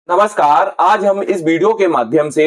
नमस्कार। आज हम इस वीडियो के माध्यम से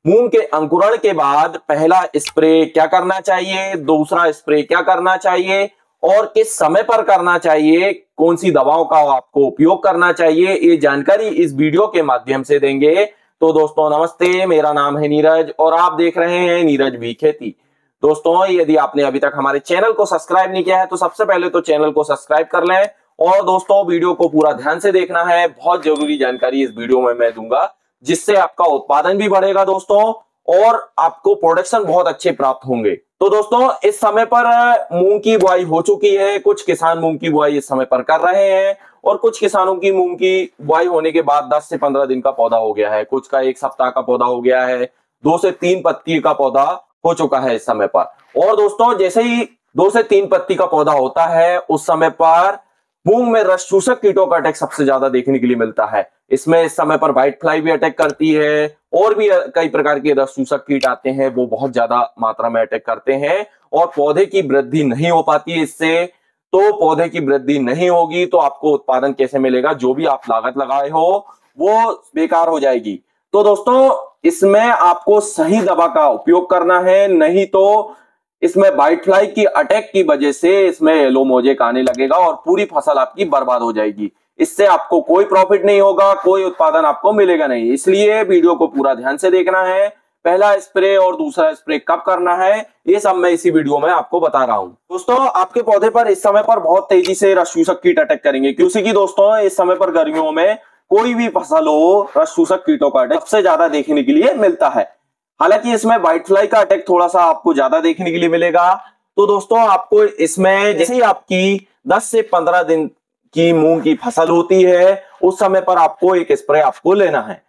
मूंग के अंकुरण के बाद पहला स्प्रे क्या करना चाहिए, दूसरा स्प्रे क्या करना चाहिए और किस समय पर करना चाहिए, कौन सी दवाओं का आपको उपयोग करना चाहिए, ये जानकारी इस वीडियो के माध्यम से देंगे। तो दोस्तों नमस्ते, मेरा नाम है नीरज और आप देख रहे हैं नीरज भी खेती। दोस्तों यदि आपने अभी तक हमारे चैनल को सब्सक्राइब नहीं किया है तो सबसे पहले तो चैनल को सब्सक्राइब कर लें और दोस्तों वीडियो को पूरा ध्यान से देखना है। बहुत जरूरी जानकारी इस वीडियो में मैं दूंगा जिससे आपका उत्पादन भी बढ़ेगा दोस्तों और आपको प्रोडक्शन बहुत अच्छे प्राप्त होंगे। तो दोस्तों इस समय पर मूंग की बुआई हो चुकी है। कुछ किसान मूंग की बुआई इस समय पर कर रहे हैं और कुछ किसानों की मूंग की बुआई होने के बाद 10 से 15 दिन का पौधा हो गया है, कुछ का 1 सप्ताह का पौधा हो गया है, 2 से 3 पत्ती का पौधा हो चुका है इस समय पर। और दोस्तों जैसे ही 2 से 3 पत्ती का पौधा होता है उस समय पर मूंग में रस चूसक कीटों का अटैक सबसे ज्यादा देखने के लिए मिलता है। इसमें इस समय पर व्हाइट फ्लाई भी अटैक करती है और भी कई प्रकार के रस चूसक कीट आते हैं, वो बहुत ज्यादा मात्रा में अटैक करते हैं और पौधे की वृद्धि नहीं हो पाती इससे। तो पौधे की वृद्धि नहीं होगी तो आपको उत्पादन कैसे मिलेगा, जो भी आप लागत लगाए हो वो बेकार हो जाएगी। तो दोस्तों इसमें आपको सही दवा का उपयोग करना है, नहीं तो इसमें व्हाइट फ्लाई की अटैक की वजह से इसमें येलो मोजेक आने लगेगा और पूरी फसल आपकी बर्बाद हो जाएगी। इससे आपको कोई प्रॉफिट नहीं होगा, कोई उत्पादन आपको मिलेगा नहीं। इसलिए वीडियो को पूरा ध्यान से देखना है। पहला स्प्रे और दूसरा स्प्रे कब करना है ये सब मैं इसी वीडियो में आपको बता रहा हूं। दोस्तों आपके पौधे पर इस समय पर बहुत तेजी से रस चूसक कीट अटैक करेंगे, क्योंकि दोस्तों इस समय पर गर्मियों में कोई भी फसल हो रस चूसक कीटों का अटैक सबसे ज्यादा देखने के लिए मिलता है। हालांकि इसमें व्हाइट फ्लाई का अटैक थोड़ा सा आपको ज्यादा देखने के लिए मिलेगा। तो दोस्तों आपको इसमें जैसे ही आपकी 10 से 15 दिन की मूंग की फसल होती है उस समय पर आपको एक स्प्रे आपको लेना है।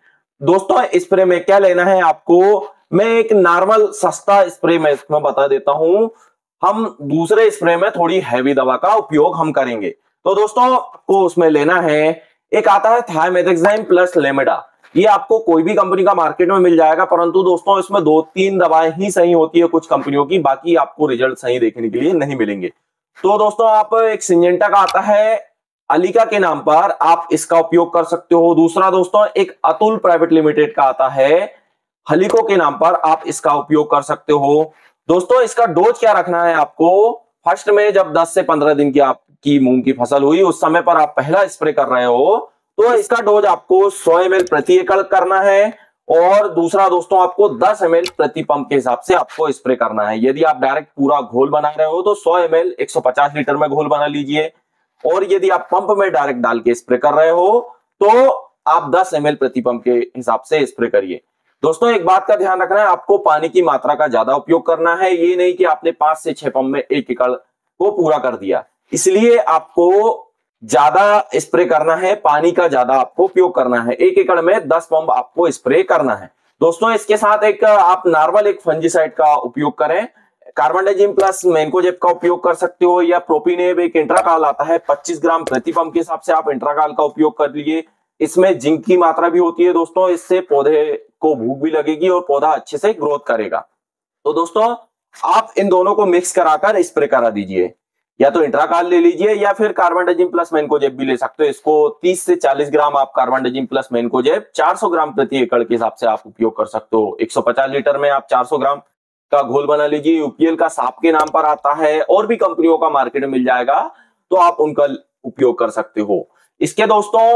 दोस्तों स्प्रे में क्या लेना है आपको, मैं एक नॉर्मल सस्ता स्प्रे में इसमें बता देता हूं। हम दूसरे स्प्रे में थोड़ी हैवी दवा का उपयोग हम करेंगे। तो दोस्तों आपको उसमें लेना है, एक आता है थायमेथाक्साम प्लस लेमेडा। ये आपको कोई भी कंपनी का मार्केट में मिल जाएगा, परंतु दोस्तों इसमें 2-3 दवाएं ही सही होती है कुछ कंपनियों की, बाकी आपको रिजल्ट सही देखने के लिए नहीं मिलेंगे। तो दोस्तों आप एक सिंजेंटा का आता है अलीका के नाम पर, आप इसका उपयोग कर सकते हो। दूसरा दोस्तों एक अतुल प्राइवेट लिमिटेड का आता है हलिको के नाम पर, आप इसका उपयोग कर सकते हो। दोस्तों इसका डोज क्या रखना है आपको, फर्स्ट में जब 10 से 15 दिन की आपकी मूंग की फसल हुई उस समय पर आप पहला स्प्रे कर रहे हो तो इसका डोज आपको 100 ml प्रति एकड़ करना है और दूसरा दोस्तों आपको 10 ml प्रति पंप के हिसाब से आपको स्प्रे करना है। यदि आप डायरेक्ट पूरा घोल बना रहे हो तो 100 ml 150 लीटर में घोल बना लीजिए और यदि आप पंप में डायरेक्ट डाल के स्प्रे कर रहे हो तो आप 10 ml प्रति पंप के हिसाब से स्प्रे करिए। दोस्तों एक बात का ध्यान रखना है, आपको पानी की मात्रा का ज्यादा उपयोग करना है। ये नहीं कि आपने 5 से 6 पंप में 1 एकड़ को पूरा कर दिया, इसलिए आपको ज्यादा स्प्रे करना है, पानी का ज्यादा आपको उपयोग करना है। 1 एकड़ में 10 पंप आपको स्प्रे करना है। दोस्तों इसके साथ एक आप नॉर्मल एक फंजीसाइड का उपयोग करें, कार्बनडाजिम प्लस मैनकोजेब का उपयोग कर सकते हो या प्रोपिनेब एक इंट्राकाल आता है 25 ग्राम प्रति पंप के हिसाब से आप इंट्राकाल का उपयोग कर लीजिए। इसमें जिंक की मात्रा भी होती है दोस्तों, इससे पौधे को भूख भी लगेगी और पौधा अच्छे से ग्रोथ करेगा। तो दोस्तों आप इन दोनों को मिक्स कराकर स्प्रे करा दीजिए, या तो इंट्राकाल ले लीजिए या फिर कार्बनडाजिम प्लस मैनकोजेब भी ले सकते हो। इसको 30 से 40 ग्राम आप कार्बनडाजिम प्लस मैनकोजेब 400 ग्राम प्रति एकड़ के हिसाब से आप उपयोग कर सकते हो। 150 लीटर में आप 400 ग्राम का घोल बना लीजिए। यूपीएल का साप के नाम पर आता है और भी कंपनियों का मार्केट में मिल जाएगा, तो आप उनका उपयोग कर सकते हो। इसके दोस्तों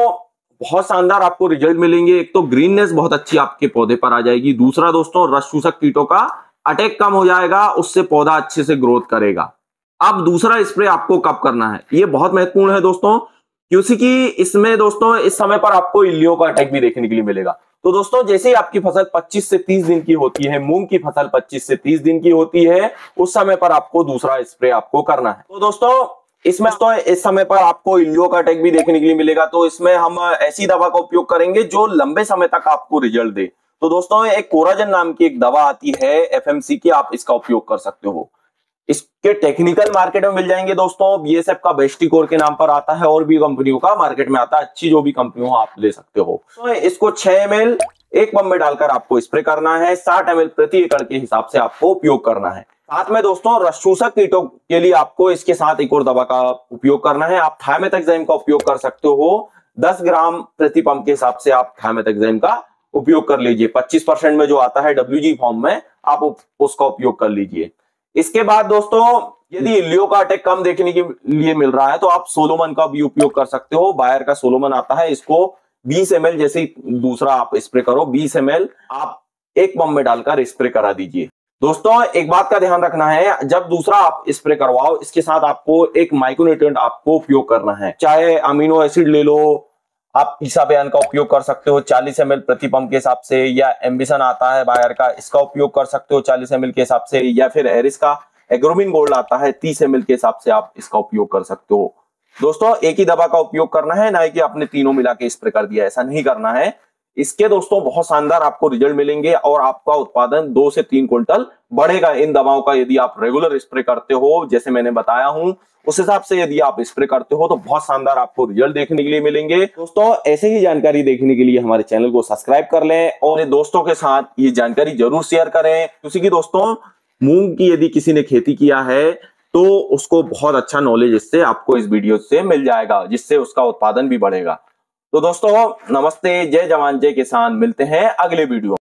बहुत शानदार आपको रिजल्ट मिलेंगे। एक तो ग्रीननेस बहुत अच्छी आपके पौधे पर आ जाएगी, दूसरा दोस्तों रस चूसक कीटों का अटैक कम हो जाएगा, उससे पौधा अच्छे से ग्रोथ करेगा। अब दूसरा स्प्रे आपको कब करना है ये बहुत महत्वपूर्ण है दोस्तों, क्योंकि इसमें दोस्तों इस समय पर आपको इल्लियों का अटैक भी देखने के लिए मिलेगा। तो दोस्तों जैसे ही आपकी फसल 25 से 30 दिन की होती है, मूंग की फसल 25 से 30 दिन की होती है, उस समय पर आपको दूसरा स्प्रे आपको करना है। तो दोस्तों इसमें तो इस समय पर आपको इल्लियों का अटैक भी देखने के लिए मिलेगा, तो इसमें हम ऐसी दवा का उपयोग करेंगे जो लंबे समय तक आपको रिजल्ट दे। तो दोस्तों एक कोराजन नाम की एक दवा आती है एफएमसी की, आप इसका उपयोग कर सकते हो। इसके टेक्निकल मार्केट में मिल जाएंगे दोस्तों, बीएसएफ का बेस्टिकोर के नाम पर आता है और भी कंपनियों का मार्केट में आता है, अच्छी जो भी कंपनी हो आप ले सकते हो। तो इसको 6 ml एक पंप में डालकर आपको स्प्रे करना है, 60 ml प्रति एकड़ के हिसाब से आपको उपयोग करना है। साथ में दोस्तों रस चूसक कीटों के लिए आपको इसके साथ एक और दवा का उपयोग करना है, आप थायमेथाक्साम का उपयोग कर सकते हो। 10 ग्राम प्रति पंप के हिसाब से आप थाइमेथाक्साम का उपयोग कर लीजिए। 25% में जो आता है WG फॉर्म में, आप उसका उपयोग कर लीजिए। इसके बाद दोस्तों, यदि इल्लियो का अटैक कम देखने के लिए मिल रहा है तो आप सोलोमन का भी उपयोग कर सकते हो। बायर का सोलोमन आता है, इसको 20 ml, जैसे दूसरा आप स्प्रे करो 20 ml आप एक पंप में डालकर स्प्रे करा दीजिए। दोस्तों एक बात का ध्यान रखना है, जब दूसरा आप स्प्रे करवाओ इसके साथ आपको एक माइक्रोन्यूट्रिएंट आपको उपयोग करना है। चाहे अमीनो एसिड ले लो, आप ईसाबेन का उपयोग कर सकते हो 40 ml प्रति पंप के हिसाब से, या एम्बिशन आता है बायर का, इसका उपयोग कर सकते हो 40 ml के हिसाब से, या फिर एरिस का एग्रोमिन गोल्ड आता है 30 ml के हिसाब से आप इसका उपयोग कर सकते हो। दोस्तों एक ही दवा का उपयोग करना है, ना कि आपने तीनों मिला के स्प्रे कर दिया, ऐसा नहीं करना है। इसके दोस्तों बहुत शानदार आपको रिजल्ट मिलेंगे और आपका उत्पादन 2 से 3 क्विंटल बढ़ेगा इन दवाओं का, यदि आप रेगुलर स्प्रे करते हो जैसे मैंने बताया हूं उस हिसाब से यदि आप स्प्रे करते हो तो बहुत शानदार आपको रिजल्ट देखने के लिए मिलेंगे। दोस्तों ऐसे ही जानकारी देखने के लिए हमारे चैनल को सब्सक्राइब कर लें और दोस्तों के साथ ये जानकारी जरूर शेयर करें, क्योंकि दोस्तों मूंग की यदि किसी ने खेती किया है तो उसको बहुत अच्छा नॉलेज इससे आपको इस वीडियो से मिल जाएगा, जिससे उसका उत्पादन भी बढ़ेगा। तो दोस्तों नमस्ते, जय जवान जय किसान, मिलते हैं अगले वीडियो।